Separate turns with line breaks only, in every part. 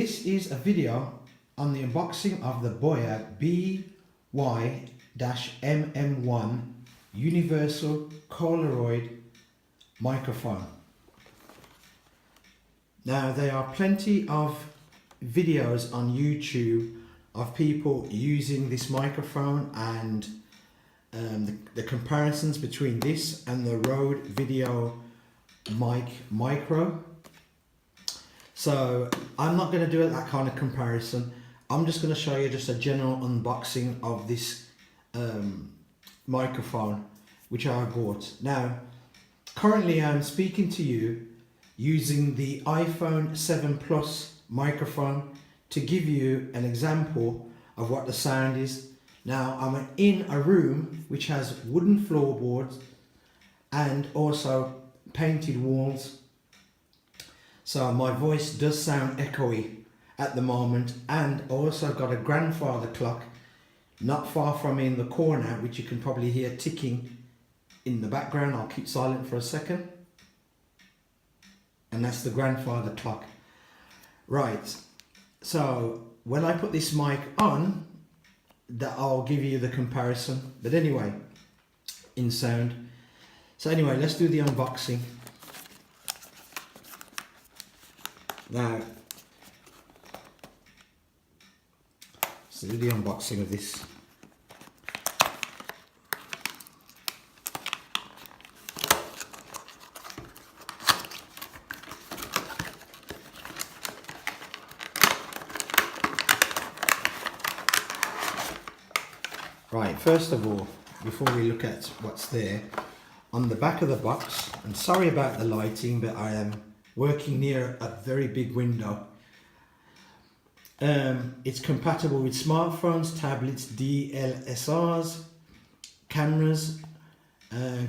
this is a video on the unboxing of the BOYA BY-MM1 universal cardioid microphone. Now there are plenty of videos on YouTube of people using this microphone and the comparisons between this and the Rode Video Mic Micro. So I'm not going to do that kind of comparison. I'm just going to show you just a general unboxing of this microphone which I bought. Now currently I'm speaking to you using the iPhone 7 Plus microphone to give you an example of what the sound is. Now I'm in a room which has wooden floorboards and also painted walls, so my voice does sound echoey at the moment, and also got a grandfather clock not far from me in the corner which you can probably hear ticking in the background. I'll keep silent for a second, and that's the grandfather clock. Right, so when I put this mic on, that I'll give you the comparison, but anyway, in sound. So anyway, let's do the unboxing. Now, let's do the unboxing of this. Right, first of all, before we look at what's there, on the back of the box, and sorry about the lighting, but I am working near a very big window. It's compatible with smartphones, tablets, DSLRs, cameras,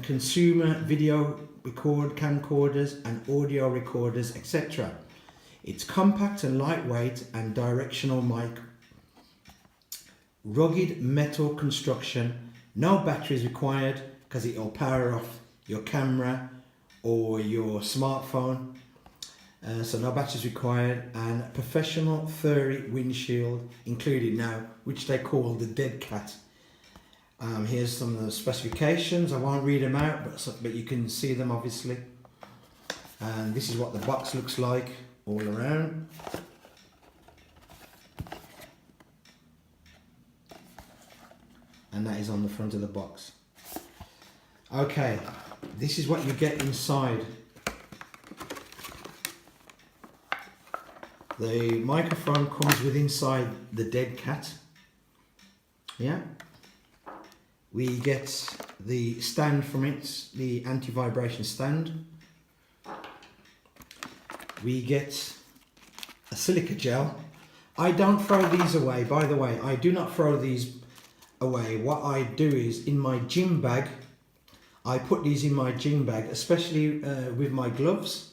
consumer video camcorders and audio recorders, etc. It's compact and lightweight and directional mic. Rugged metal construction, no batteries required because it will power off your camera or your smartphone, so no batteries required, and professional furry windshield included now, which they call the dead cat. Here's some of the specifications. I won't read them out, but you can see them obviously. And this is what the box looks like all around. And that is on the front of the box. Okay, this is what you get inside. The microphone comes with inside the dead cat. Yeah. We get the stand from it, the anti-vibration stand. We get a silica gel. I don't throw these away, by the way. I do not throw these away. What I do is, in my gym bag, I put these in my gym bag, especially with my gloves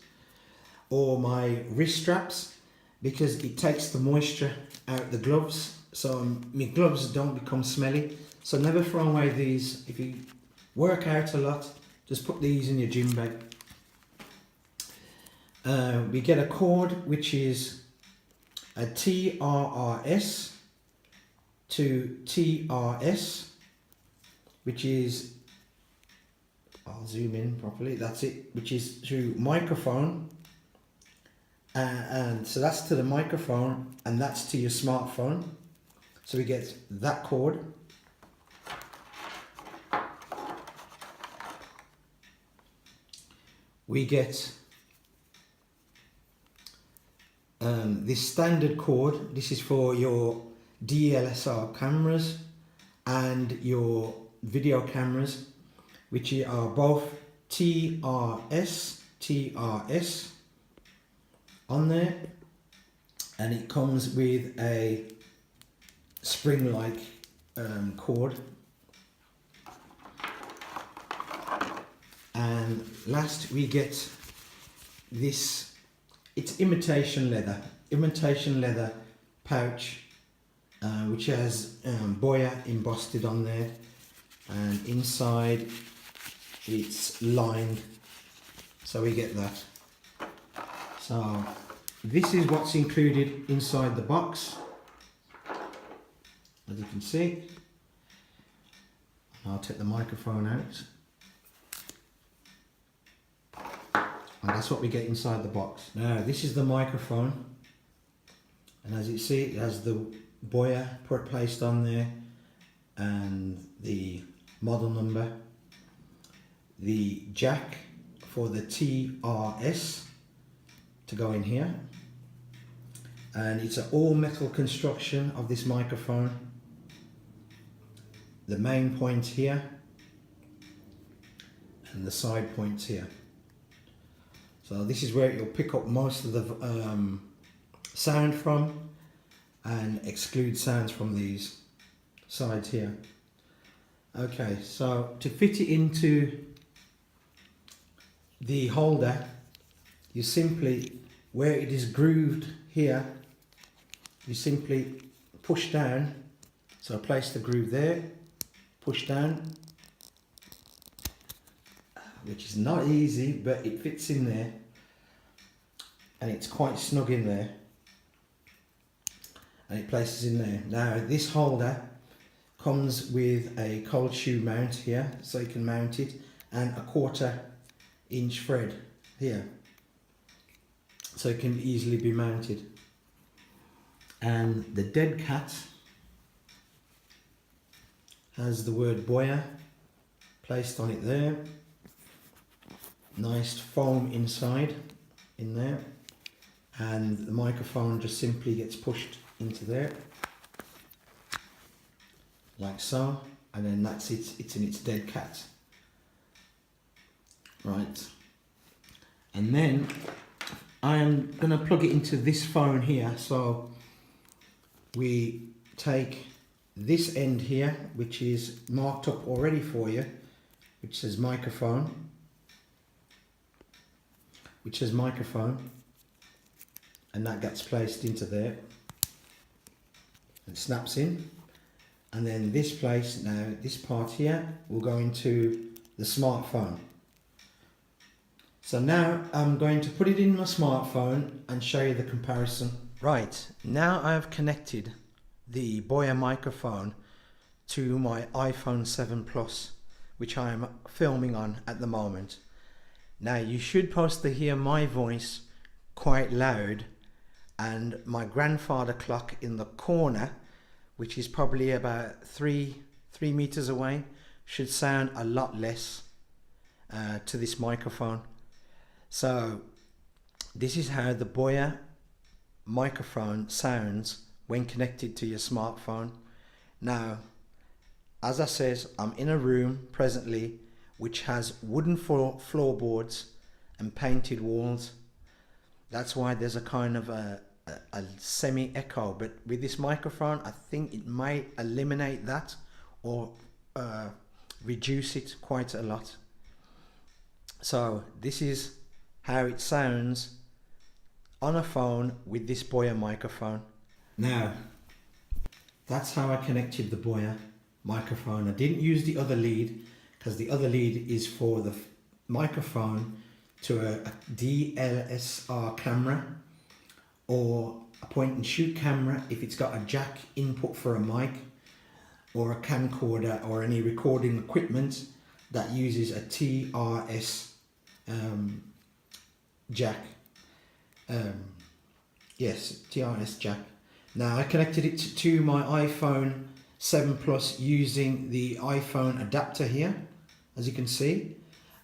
or my wrist straps, because it takes the moisture out the gloves, so my gloves don't become smelly. So never throw away these. If you work out a lot, just put these in your gym bag. We get a cord which is a TRRS to TRRS, which is, I'll zoom in properly, that's it, which is to microphone, and so that's to the microphone and that's to your smartphone. So we get that cord. We get this standard cord. This is for your DSLR cameras and your video cameras, which are both TRRS on there, and it comes with a spring-like cord. And last we get this, it's imitation leather pouch, which has BOYA embossed on there, and inside it's lined, so we get that. So this is what's included inside the box, as you can see. I'll take the microphone out, and that's what we get inside the box. Now this is the microphone, and as you see, it has the BOYA placed on there and the model number, the jack for the TRRS to go in here, and it's an all metal construction of this microphone. The main point here and the side points here. So this is where you'll pick up most of the sound from and exclude sounds from these sides here. Okay, so to fit it into the holder, you simply, where it is grooved here, you simply push down. So place the groove there, push down, which is not easy, but it fits in there and it's quite snug in there, and it places in there. Now this holder comes with a cold shoe mount here, so you can mount it, and a 1/4 inch thread here, so it can easily be mounted. And the dead cat has the word BOYA placed on it there. Nice foam inside in there, and the microphone just simply gets pushed into there like so, and then that's it, it's in its dead cat. Right, and then I am going to plug it into this phone here. So we take this end here, which is marked up already for you, which says microphone, and that gets placed into there and snaps in. And then this place, now this part here will go into the smartphone. So now I'm going to put it in my smartphone and show you the comparison. Right, now I have connected the BOYA microphone to my iPhone 7 Plus, which I am filming on at the moment. Now you should post to hear my voice quite loud, and my grandfather clock in the corner, which is probably about 3 meters away, should sound a lot less to this microphone. So this is how the BOYA microphone sounds when connected to your smartphone. Now, as I says, I'm in a room presently which has wooden floorboards and painted walls. That's why there's a kind of a semi-echo, but with this microphone I think it might eliminate that or reduce it quite a lot. So this is how it sounds on a phone with this BOYA microphone. Now that's how I connected the BOYA microphone. I didn't use the other lead because the other lead is for the microphone to a DSLR camera or a point and shoot camera if it's got a jack input for a mic, or a camcorder or any recording equipment that uses a TRRS jack. Yes, TRRS jack. Now I connected it to my iPhone 7 Plus using the iPhone adapter here, as you can see,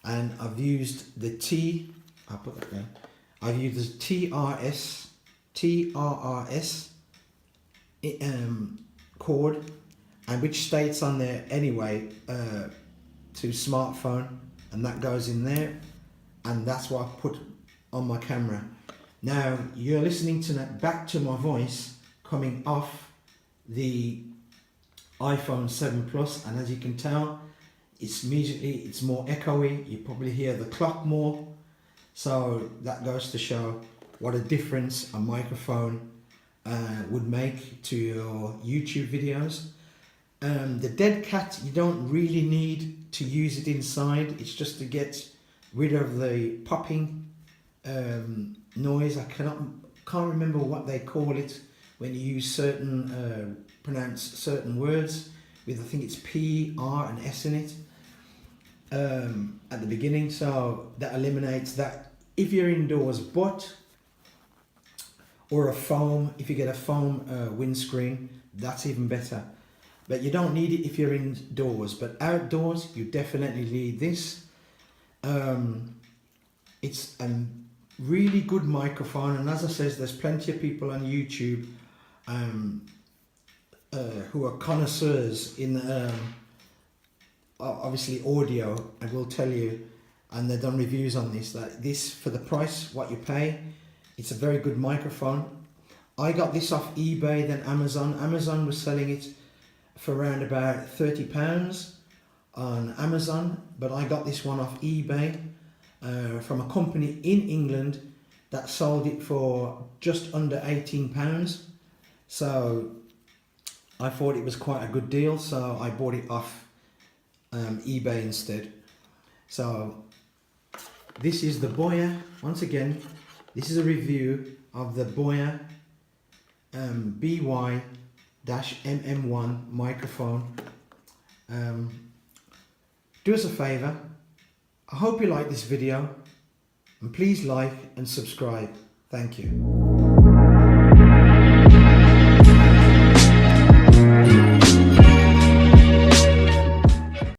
and I've used the I've used the TRRS cord, and which states on there anyway to smartphone, and that goes in there, and that's what I put on my camera. Now you're listening to that back to my voice coming off the iPhone 7 Plus, and as you can tell, it's more echoey. You probably hear the clock more, so that goes to show what a difference a microphone would make to your YouTube videos. The dead cat, you don't really need to use it inside. It's just to get rid of the popping noise. I can't remember what they call it when you use certain, pronounce certain words with, I think it's P, R and S in it at the beginning. So that eliminates that if you're indoors, or a foam, if you get a foam windscreen, that's even better. But you don't need it if you're indoors, but outdoors you definitely need this. It's a really good microphone, and as I says, there's plenty of people on YouTube who are connoisseurs in obviously audio, and will tell you, and they've done reviews on this, that this, for the price what you pay, it's a very good microphone. I got this off eBay, then Amazon. Amazon was selling it for around about £30 on Amazon, but I got this one off eBay from a company in England that sold it for just under £18. So I thought it was quite a good deal, so I bought it off eBay instead. So this is the BOYA. Once again, this is a review of the BOYA BY-MM1 microphone. Do us a favour, I hope you like this video, and please like and subscribe. Thank you.